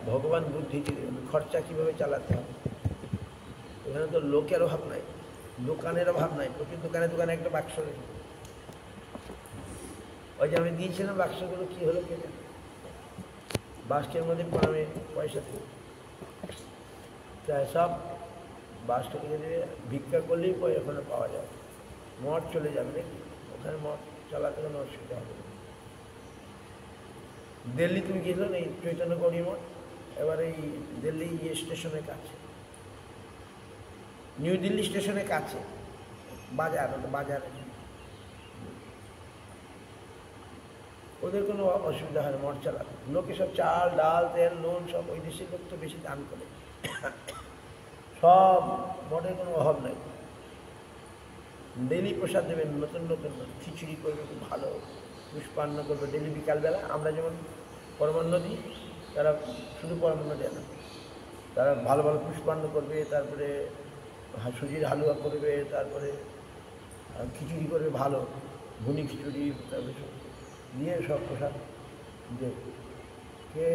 ভগবান বুদ্ধি দিয়ে দেবেন খরচা কীভাবে চালাতে হবে। এখানে তো লোকের অভাব নাই, দোকানের অভাব নাই, প্রতি দোকানে দোকানে একটা বাক্স রেখে। ওই যে আমি দিয়েছিলাম বাক্সগুলো কী হলো কে জানে, বাক্সের মধ্যে আমি পয়সা দেবো, তাই সব বাক্সটা রেখে দেবে, ভিক্ষা করলেই পরে ওখানে পাওয়া যায়। মঠ চলে যাবে নাকি, ওখানে মঠ চালাতে কোনো অসুবিধা হবে না। দিল্লি তুমি গেছিল না এই চৈতন্য গৌরী মঠ, এবার এই দিল্লি স্টেশনের কাছে, নিউ দিল্লি স্টেশনের কাছে বাজার, বাজারে ওদের কোনো অসুবিধা হয় না মঠ চালাতে। লোকে সব চাল ডাল তেল নুন সব ওই দেশের লোক তো বেশি দান করে, সব মঠের কোনো অভাব নাই। ডেলি প্রসাদ দেবেন, নতুন নতুন খিচুড়ি করবে খুব ভালো, পুষ্পান্ন করবে ডেলি বিকালবেলা। আমরা যেমন পরমান্ন দিই, তারা শুধু পরমান্ন দেয় না, তারা ভালো ভালো পুষ্পান্ন করবে, তারপরে সুজির হালুয়া করবে, তারপরে খিচুড়ি করবে ভালো, ঘুনি খিচুড়ি, তারপরে দিয়ে সব প্রসাদ দেবে। কে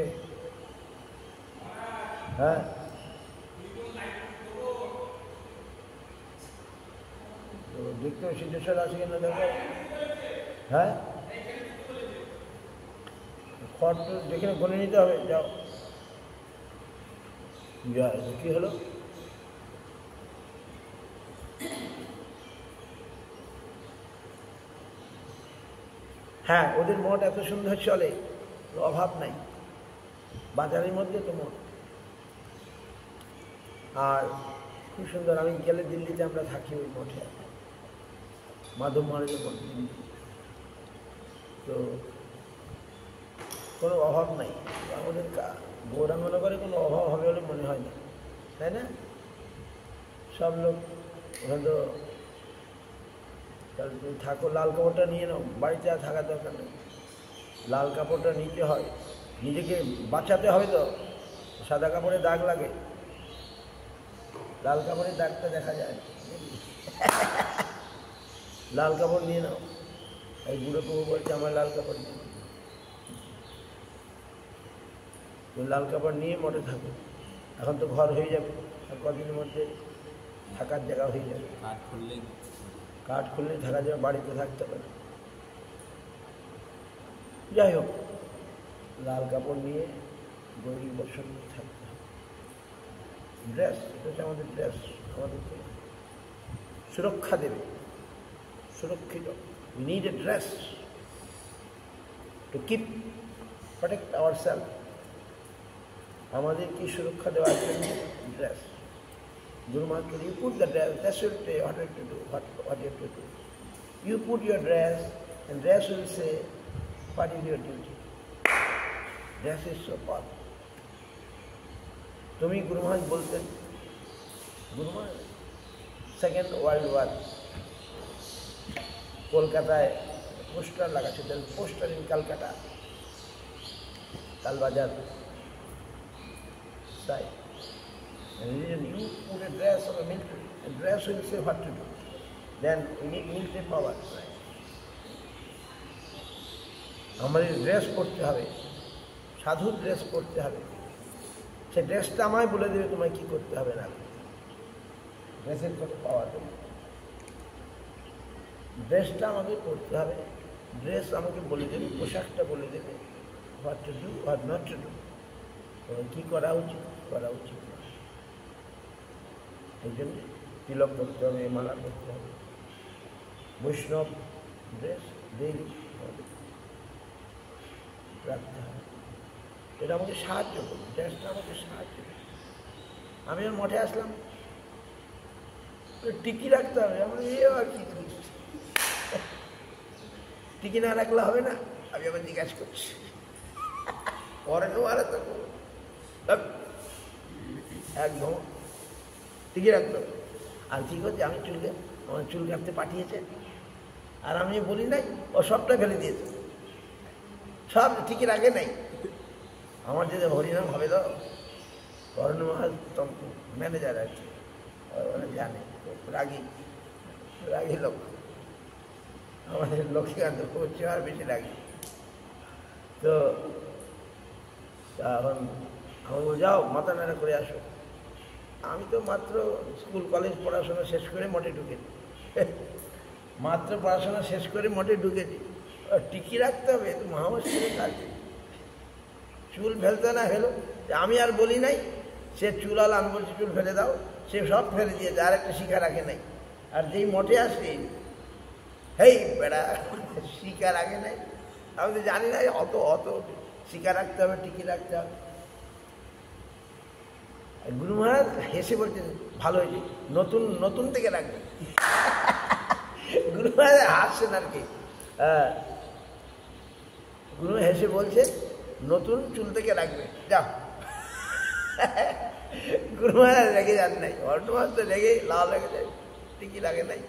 হ্যাঁ তো দেখতে হবে সিদ্ধেশ্বর আছে কিনা দেখো। হ্যাঁ খড় তো দেখে বলে নিতে হবে। যাও কী হলো, হ্যাঁ ওদের মঠ এত সুন্দর চলে, অভাব নাই, বাজারের মধ্যে তো মঠ। আর খুব সুন্দর, আমি গেলে দিল্লিতে আমরা থাকি ওই মঠে, মাধব মহারাজের মঠ, তো কোনো অভাব নাই। আমাদের গৌরাঙ্গনগরে কোনো অভাব হবে বলে মনে হয় না, তাই না? সব লোক হয়তো, তাহলে তুমি থাকো, লাল কাপড়টা নিয়ে নাও, বাড়িতে আর থাকার দরকার নেই, লাল কাপড়টা নিতে হয়, নিজেকে বাঁচাতে হবে তো, সাদা কাপড়ে দাগ লাগে, লাল কাপড়ের দাগটা দেখা যায়। লাল কাপড় নিয়ে নাও, এই বুড়ো প্রভু বলছে আমার লাল কাপড় নিয়ে, তুমি লাল কাপড় নিয়ে মঠে থাকো। এখন তো ঘর হয়ে যাবে, আর কদিনের মধ্যে থাকার জায়গা হয়ে যাবে, কাঠ খুললেই থাকা যাবে, বাড়িতে থাকতে পারে। যাই হোক, লাল কাপড় নিয়ে গৌরী বর্ষণ নিয়ে থাকতে হবে। ড্রেস, এটা হচ্ছে আমাদের ড্রেস, আমাদেরকে সুরক্ষা দেবে, সুরক্ষিত। We need a dress to keep, protect ourselves. আমাদের কি সুরক্ষা দেওয়ার জন্য dress. Guru Maharaj, you put the dress, dress will say what you have to do, what you have to do. You put your dress, and dress will say what is your duty. Dress is so powerful. তুমি গুরু মহারাজ বলতেন, Guru Maharaj second world war কলকাতায় poster লাগাচ্ছে, poster in Kolkata, কালবাজার side. And you put a dress of a military, a dress will say what to do. Then we need military power. আমাদের dress পরতে হবে, সাধু dress পরতে হবে, সে ড্রেসটা আমায় বলে দেবে তোমায় কী করতে হবে না। ড্রেসের কত পাওয়া দেবে, ড্রেসটা আমাকে পরতে হবে, ড্রেস আমাকে বলে দেবে, পোশাকটা বলে দেবে what to do what not to do, কী করা উচিত করা উচিত। এই জন্য তিলক করতে হবে, মালা করতে হবে, বৈষ্ণব ড্রেস ডেইলি রাখতে হবে। এটা আমাকে সাহায্য করবে, ড্রেসটা আমাকে সাহায্য করবে। আমি আর মঠে আসলাম, টিকি রাখতে হবে, আমরা এ আর কি টিকি না রাখলে হবে না। আমি আবার জিজ্ঞাসা করছি, পরে নেওয়ার তো একদম টিকি রাখতে হবে। আর কী করছে, আমি আমার চুল কাটতে পাঠিয়েছে, আর আমি বলি নাই, ও সবটা ফেলে দিয়েছে, সব ঠিকই রাখে নাই। আমার যে হরিনাম হবে তো, অরণ্য মহারাজ ম্যানেজার আর কি, ওরা জানে, রাগি রাগি লোক, আমাদের লক্ষ্মীকান্ত হচ্ছে আর বেশি রাগি। তো এখন আমি বল যাও মাথা নাড়া করে আসো। আমি তো মাত্র স্কুল কলেজ পড়াশোনা শেষ করে মঠে ঢুকেছি, মাত্র পড়াশোনা শেষ করে মঠে ঢুকেছি। টিকি রাখতে হবে, তো মহামুশকিলের কাজ। চুল ফেলতে না ফেলো, আমি আর বলি নাই, সে চুল আলো, আমি বলছি চুল ফেলে দাও, সে সব ফেলে দিয়েছে, আর একটা শিখা রাখে নাই। আর যেই মঠে আসে, হেই বেড়া শিখা রাখে নাই। আমি তো জানি না অত অত শিখা রাখতে হবে, টিকি রাখতে হবে। গুরু মহারাজ হেসে বলছেন ভালো হয়েছে, নতুন নতুন থেকে রাখবে। গুরু মহারাজ হাসছেন আর কি। গুরু হেসে বলছে নতুন চুল থেকে রাখবে, যাও। গুরু মহারাজ রেগে যান নাই, অর্ণমাস তো রেগে লাল লেগে যায়, টিকি রাখে নাই,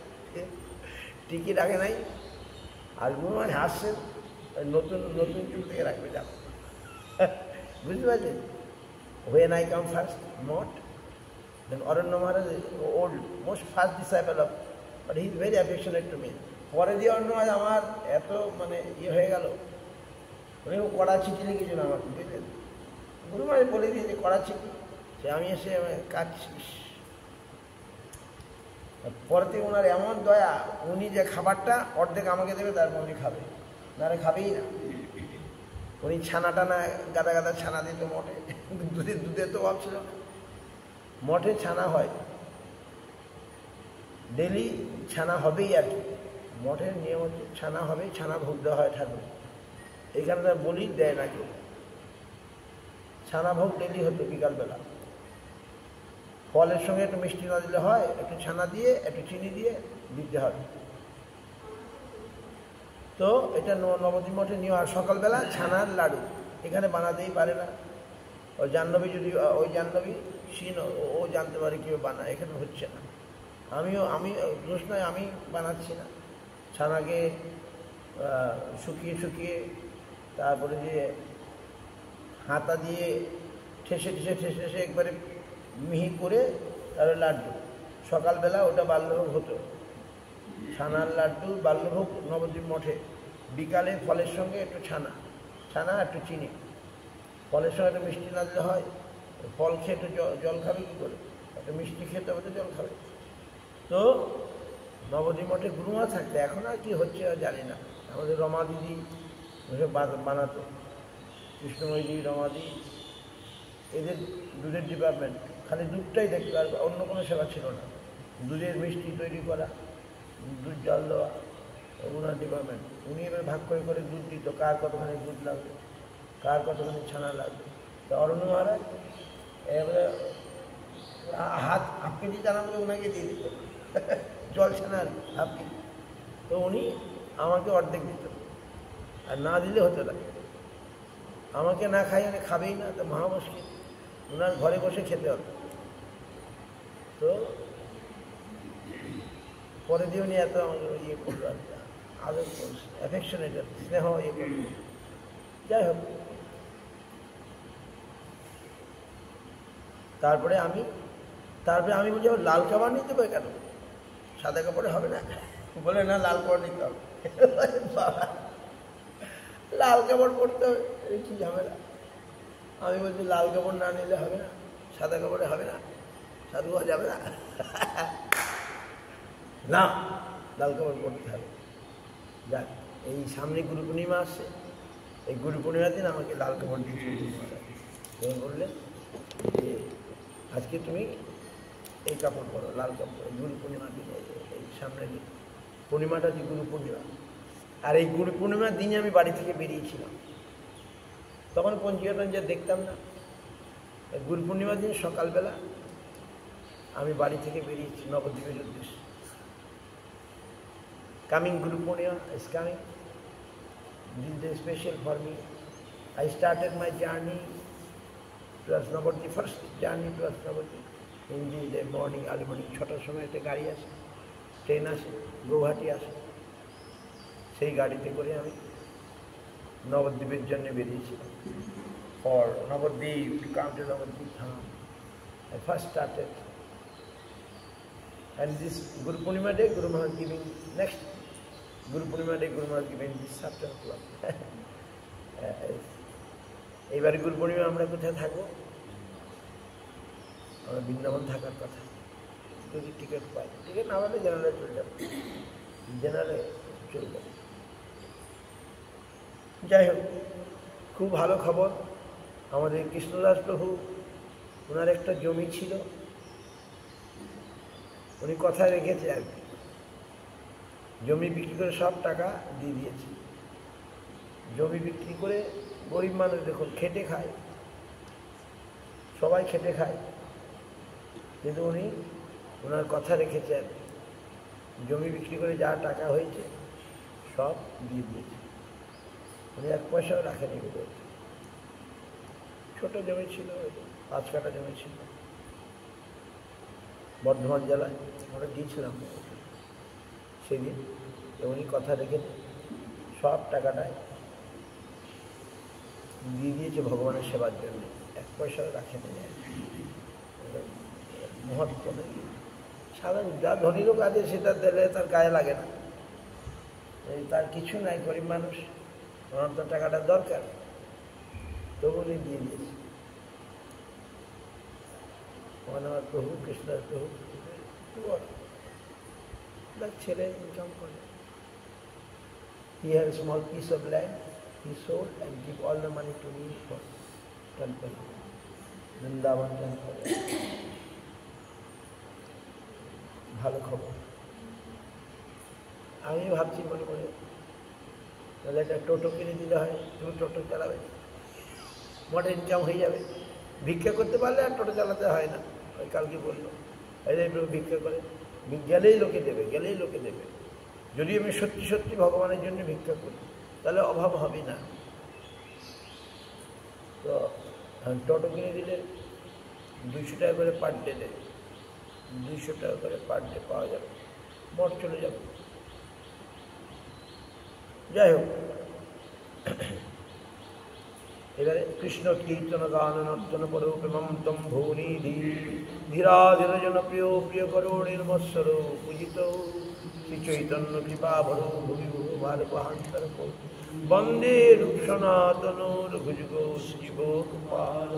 টিকি রাখে নাই। আর গুরু মহারাজ হাসছেন, নতুন নতুন চুল থেকে রাখবে, যাও। বুঝতে পারছেন? When I come first, not, then Aranya Maharaj is old, most fast disciple of, but he is very affectionate to me. পরে দিয়ে অন্য মাঝে আমার এত মানে ইয়ে হয়ে গেল, উনি কড়া চিঠি লিখেছেন আমাকে, বুঝলেন? গুরু মহারাজ বলে দিয়েছে কড়া চিঠি, সে আমি এসে কাটছিস। পরে থেকে ওনার এমন দয়া, উনি যে খাবারটা অর্ধেক আমাকে দেবে, তারপর উনি খাবে, নাহলে খাবেই না। উনি ছানা টানা গাদা গাদা ছানা দিত মঠে, দুধের তো অভাব ছিল না, মঠে ছানা হয়, ডেলি ছানা হবেই আর কি। মঠের নিয়ম হচ্ছে ছানা হবে, ছানা ভোগ দেওয়া হয় ঠাকুর। এখানে বলি দেয় না কেউ, ছানা ভোগ ডেলি হতো বিকালবেলা। ফলের সঙ্গে একটু মিষ্টি না দিলে হয়, একটু ছানা দিয়ে একটু চিনি দিয়ে দিতে হবে। তো এটা নবদ্বীপ মঠে নিয়ে, আর সকালবেলা ছানার লাডু এখানে বানাতেই পারে না। ওই জাহ্নবী যদি, ওই জাহ্নবী সিন ও জানতে পারে কেউ বানায়, এখানে হচ্ছে না। আমি দোষ নয়, আমি বানাচ্ছি না। ছানাকে শুকিয়ে শুকিয়ে তারপরে যে হাতা দিয়ে ঠেসে ঠেসে ঠেসে ঠেসে একবারে মিহি করে তারপরে লাড্ডু, সকালবেলা ওটা বাল্যভোগ হতো। ছানার লাড্ডু বাল্যভোগ নবদ্বীপ মঠে। বিকালে ফলের সঙ্গে একটু ছানা একটু চিনি, ফলের সঙ্গে একটু মিষ্টি না দিলে হয়। ফল খেয়ে একটু জল খাবে কী করে, একটু মিষ্টি খেতে হবে তো জল খাবে। তো নবদ্বীপ মঠে গুরুমা থাকতে, এখন আর কি হচ্ছে জানি না। আমাদের রমা দিদি বানাতো, কৃষ্ণময়ী দিদি, রমা দিদি, এদের দুধের ডিপার্টমেন্ট, খালি দুধটাই দেখতো, আর অন্য কোনো সেবা ছিল না। দুধের মিষ্টি তৈরি করা, দুধ জল দেওয়া, ওনার ডিপার্টমেন্ট। উনি এবার ভাগ করে করে দুধ দিত, কার কতখানি দুধ লাগবে, কার কতখানি ছানা লাগবে। তো অরণ্য মহারাজ এবারে হাফ কেজি ছানা বলে ওনাকে দিয়ে দিত, জল ছানা আর হাফ কেজি। তো উনি আমাকে অর্ধেক দিত, আর না দিলে হতো না। আমাকে না খাই উনি খাবেই না, তো মহা মুশকিল, ওনার ঘরে বসে খেতে হবে। তো পরে দিয়ে উনি এত আমাকে ইয়ে করলো, আদর অ্যাফেকশনেটেড, স্নেহ ইয়ে করল। যাই হোক, তারপরে আমি বলছি লাল কাপড় নিতে হবে কেন, সাদা কাপড়ে হবে না? বলে না, লাল কাপড় নিতে হবে। লাল কাপড় পরতে হবে, কি ঝামেলা। আমি বলছি লাল কাপড় না নিলে হবে না, সাদা কাপড়ে হবে না, সাধু হওয়া যাবে না। না, লাল কাপড় পরতে হবে। যাক, এই সামনে গুরু পূর্ণিমা আসছে, এই গুরু পূর্ণিমার দিন আমাকে লাল কাপড় দিয়েছে। তিনি বললেন যে আজকে তুমি এই কাপড় পরো, লাল কাপড়, গুরু পূর্ণিমার দিন, এই সামনের দিন পূর্ণিমাটা যে গুরু পূর্ণিমা। আর এই গুরু পূর্ণিমার দিনে আমি বাড়ি থেকে বেরিয়েছিলাম, তখন পঞ্জিকা দেখতাম না। গুরু পূর্ণিমার দিন সকালবেলা আমি বাড়ি থেকে বেরিয়েছি নবদ্বীপের উদ্দেশ্যে। Coming Guru Purnima is coming. This is very special for me. I started my journey towards Navadvip, first journey towards Navadvip in the morning, early morning, 6টার সময় একটা গাড়ি আসে, ট্রেন আসে, গৌহাটি আসে। সেই গাড়িতে করে আমি নবদ্বীপের জন্য বেরিয়েছিলাম। For Navadvip, to come to Navadvip Dham. I first started. And this Guru Purnima day, Guru Maharaj giving, next Guru Purnima day, Guru Maharaj giving this 7 o'clock. এইবারে গুরু পূর্ণিমা আমরা কোথায় থাকবো? আমরা বৃন্দাবন থাকার কথা, যদি টিকিট পাই, টিকিট না পেলে জেনারেলে চলে যাবে, জেনারেলে চলে যাবে। যাই হোক, খুব ভালো খবর। আমাদের কৃষ্ণদাস প্রভু, ওনার একটা জমি ছিল, উনি কথা রেখেছে আর কি, জমি বিক্রি করে সব টাকা দিয়ে দিয়েছে। জমি বিক্রি করে গরিব মানুষ দেখুন খেটে খায়, সবাই খেটে খায়, কিন্তু উনি ওনার কথা রেখেছে আর কি, জমি বিক্রি করে যা টাকা হয়েছে সব দিয়ে দিয়েছে। উনি 1 পয়সাও রাখেনি কোথাও। ছোট জমি ছিল, 5 কাঠা জমি ছিল, বর্ধমান জেলায়। আমরা গিয়েছিলাম সেদিন, উনি কথা রেখে সব টাকাটায় দিয়ে দিয়েছে ভগবানের সেবার জন্য, 1 পয়সাও রাখেনি। মহত্ব নেই। সাধারণ যা ধনী লোক আছে সেটা দিলে তার গায়ে লাগে না, তার কিছু নাই, গরিব মানুষ, ওনার তো টাকাটা দরকার, তবু উনি দিয়ে দিয়েছে। আমার প্রভু কৃষ্ণদাস প্রভু তার ছেলে ইনকাম করে। He had a small piece of land, he sold and give all the money to me for temple, Vrindavan temple. ভালো খবর। আমি ভাবছি মনে মনে, তাহলে একটা টোটো কিনে দিলে হয়, তুমি টোটো চালাবে, মোটে ইনকাম হয়ে যাবে। ভিক্ষা করতে পারলে আর টোটো চালাতে হয় না। ওই কালকে বললো ভিক্ষা করে, গেলেই লোকে দেবে, গেলেই লোকে দেবে। যদি আমি সত্যি সত্যি ভগবানের জন্য ভিক্ষা করি তাহলে অভাব হবে না। তো টোটো কিনে দিলে 200 টাকা করে পার ডে দেয়, 200 টাকা করে পার ডে পাওয়া যাবে, মোট চলে যাবে। যাই হোক, এবারে কৃষ্ণ কীর্তন গান নর্তন পরোপেমম তম ভুবনী ধীরা ধীর জনপ্রিয় প্রিয় করো নির্মৎসর পূজিত শ্রী চৈতন্য কৃপা ভরো ভুবি ভারপান্তর বন্দে রূপ সনাতন রঘুযুগ শিব কুমার।